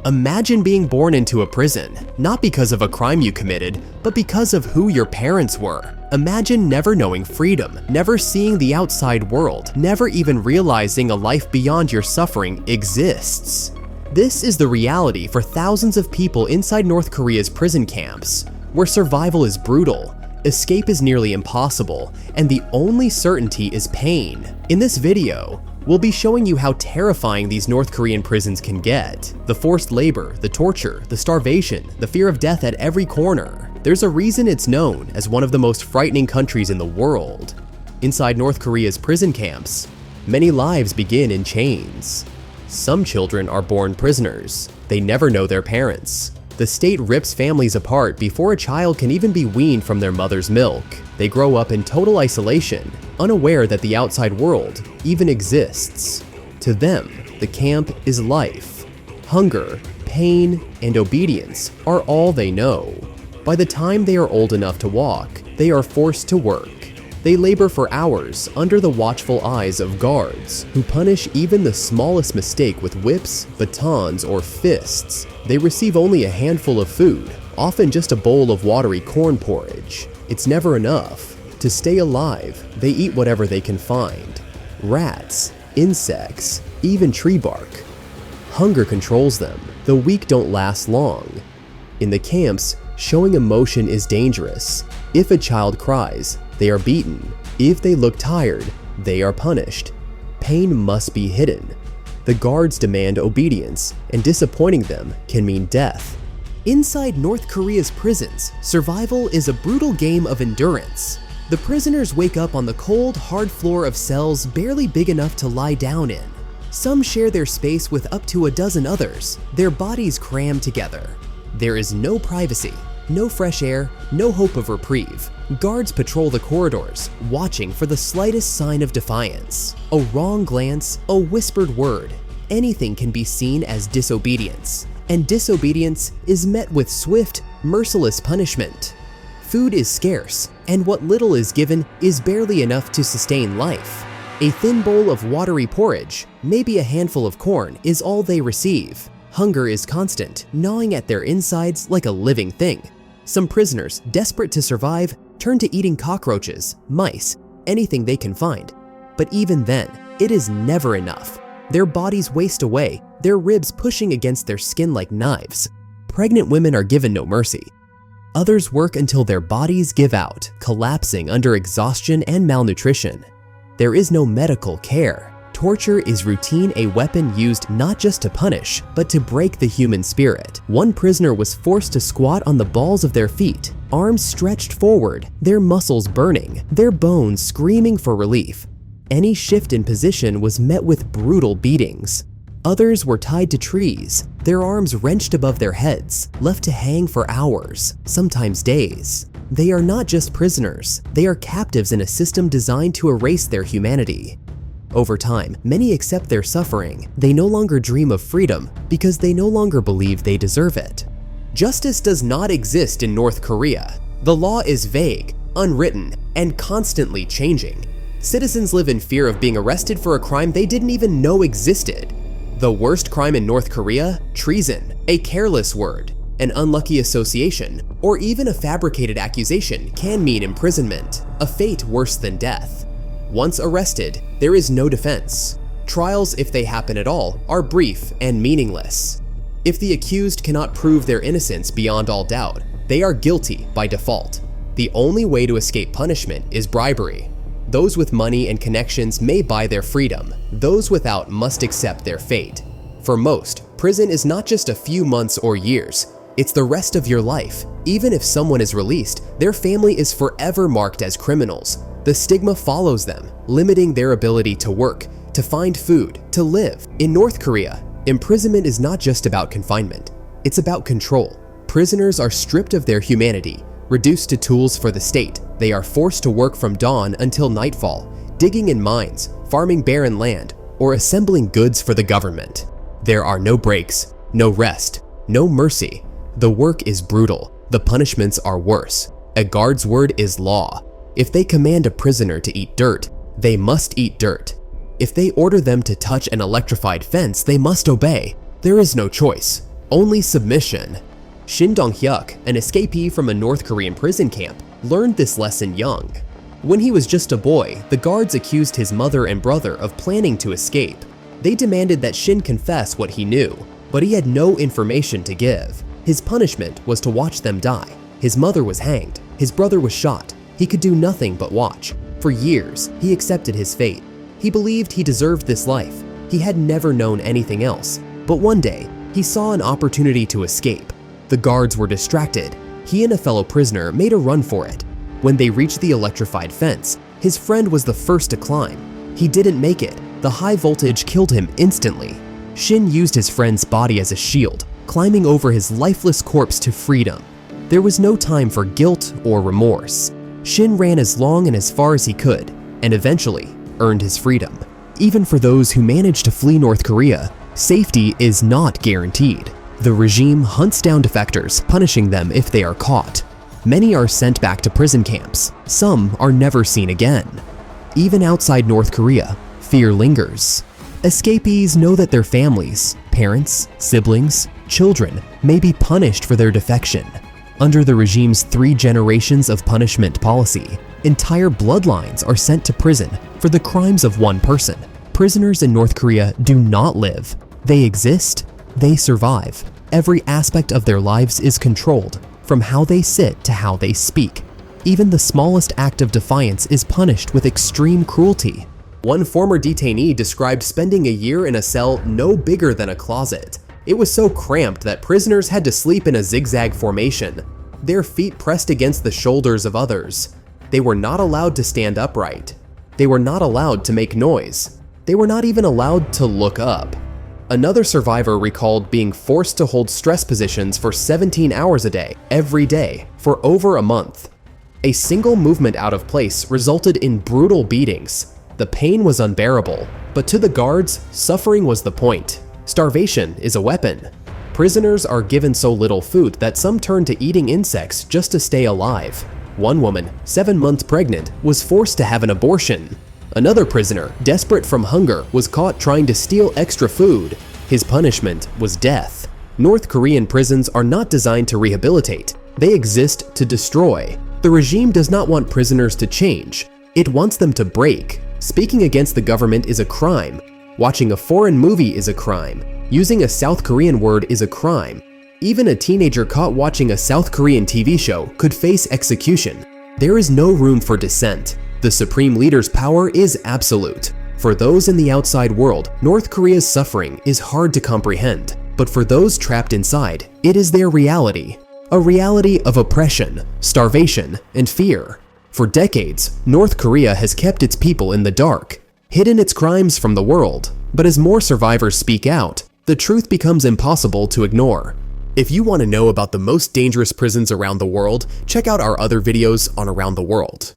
Imagine being born into a prison, not because of a crime you committed, but because of who your parents were. Imagine never knowing freedom, never seeing the outside world, never even realizing a life beyond your suffering exists. This is the reality for thousands of people inside North Korea's prison camps, where survival is brutal, escape is nearly impossible, and the only certainty is pain. In this video, we'll be showing you how terrifying these North Korean prisons can get. The forced labor, the torture, the starvation, the fear of death at every corner. There's a reason it's known as one of the most frightening countries in the world. Inside North Korea's prison camps, many lives begin in chains. Some children are born prisoners. They never know their parents. The state rips families apart before a child can even be weaned from their mother's milk. They grow up in total isolation, unaware that the outside world even exists. To them, the camp is life. Hunger, pain, and obedience are all they know. By the time they are old enough to walk, they are forced to work. They labor for hours under the watchful eyes of guards who punish even the smallest mistake with whips, batons, or fists. They receive only a handful of food, often just a bowl of watery corn porridge. It's never enough. To stay alive, they eat whatever they can find. Rats, insects, even tree bark. Hunger controls them. The weak don't last long. In the camps, showing emotion is dangerous. If a child cries, they are beaten. If they look tired, they are punished. Pain must be hidden. The guards demand obedience, and disappointing them can mean death. Inside North Korea's prisons, survival is a brutal game of endurance. The prisoners wake up on the cold, hard floor of cells barely big enough to lie down in. Some share their space with up to a dozen others, their bodies crammed together. There is no privacy, no fresh air, no hope of reprieve. Guards patrol the corridors, watching for the slightest sign of defiance. A wrong glance, a whispered word, anything can be seen as disobedience. And disobedience is met with swift, merciless punishment. Food is scarce, and what little is given is barely enough to sustain life. A thin bowl of watery porridge, maybe a handful of corn, is all they receive. Hunger is constant, gnawing at their insides like a living thing. Some prisoners, desperate to survive, turn to eating cockroaches, mice, anything they can find. But even then, it is never enough. Their bodies waste away, their ribs pushing against their skin like knives. Pregnant women are given no mercy. Others work until their bodies give out, collapsing under exhaustion and malnutrition. There is no medical care. Torture is routine, a weapon used not just to punish, but to break the human spirit. One prisoner was forced to squat on the balls of their feet, arms stretched forward, their muscles burning, their bones screaming for relief. Any shift in position was met with brutal beatings. Others were tied to trees, their arms wrenched above their heads, left to hang for hours, sometimes days. They are not just prisoners, they are captives in a system designed to erase their humanity. Over time, many accept their suffering. They no longer dream of freedom because they no longer believe they deserve it. Justice does not exist in North Korea. The law is vague, unwritten, and constantly changing. Citizens live in fear of being arrested for a crime they didn't even know existed. The worst crime in North Korea? Treason, a careless word, an unlucky association, or even a fabricated accusation can mean imprisonment, a fate worse than death. Once arrested, there is no defense. Trials, if they happen at all, are brief and meaningless. If the accused cannot prove their innocence beyond all doubt, they are guilty by default. The only way to escape punishment is bribery. Those with money and connections may buy their freedom. Those without must accept their fate. For most, prison is not just a few months or years. It's the rest of your life. Even if someone is released, their family is forever marked as criminals. The stigma follows them, limiting their ability to work, to find food, to live. In North Korea, imprisonment is not just about confinement. It's about control. Prisoners are stripped of their humanity, reduced to tools for the state. They are forced to work from dawn until nightfall, digging in mines, farming barren land, or assembling goods for the government. There are no breaks, no rest, no mercy. The work is brutal. The punishments are worse. A guard's word is law. If they command a prisoner to eat dirt, they must eat dirt. If they order them to touch an electrified fence, they must obey. There is no choice. only submission. Shin Dong-hyuk, an escapee from a North Korean prison camp, learned this lesson young. When he was just a boy, the guards accused his mother and brother of planning to escape. They demanded that Shin confess what he knew, but he had no information to give. His punishment was to watch them die. His mother was hanged. His brother was shot. He could do nothing but watch. For years, he accepted his fate. He believed he deserved this life. He had never known anything else. But one day, he saw an opportunity to escape. The guards were distracted. He and a fellow prisoner made a run for it. When they reached the electrified fence, his friend was the first to climb. He didn't make it. The high voltage killed him instantly. Shin used his friend's body as a shield, climbing over his lifeless corpse to freedom. There was no time for guilt or remorse. Shin ran as long and as far as he could, and eventually earned his freedom. Even for those who managed to flee North Korea, safety is not guaranteed. The regime hunts down defectors, punishing them if they are caught. Many are sent back to prison camps. Some are never seen again. Even outside North Korea, fear lingers. Escapees know that their families, parents, siblings, children may be punished for their defection. Under the regime's 3 generations of punishment policy, entire bloodlines are sent to prison for the crimes of one person. Prisoners in North Korea do not live. They exist, they survive. Every aspect of their lives is controlled, from how they sit to how they speak. Even the smallest act of defiance is punished with extreme cruelty. One former detainee described spending a year in a cell no bigger than a closet. It was so cramped that prisoners had to sleep in a zigzag formation, their feet pressed against the shoulders of others. They were not allowed to stand upright. They were not allowed to make noise. They were not even allowed to look up. Another survivor recalled being forced to hold stress positions for 17 hours a day, every day, for over a month. A single movement out of place resulted in brutal beatings. The pain was unbearable, but to the guards, suffering was the point. Starvation is a weapon. Prisoners are given so little food that some turn to eating insects just to stay alive. One woman, 7 months pregnant, was forced to have an abortion. Another prisoner, desperate from hunger, was caught trying to steal extra food. His punishment was death. North Korean prisons are not designed to rehabilitate. They exist to destroy. The regime does not want prisoners to change. It wants them to break. Speaking against the government is a crime. Watching a foreign movie is a crime. Using a South Korean word is a crime. Even a teenager caught watching a South Korean TV show could face execution. There is no room for dissent. The supreme leader's power is absolute. For those in the outside world, North Korea's suffering is hard to comprehend. But for those trapped inside, it is their reality. A reality of oppression, starvation, and fear. For decades, North Korea has kept its people in the dark, hidden its crimes from the world. But as more survivors speak out, the truth becomes impossible to ignore. If you want to know about the most dangerous prisons around the world, check out our other videos on Around the World.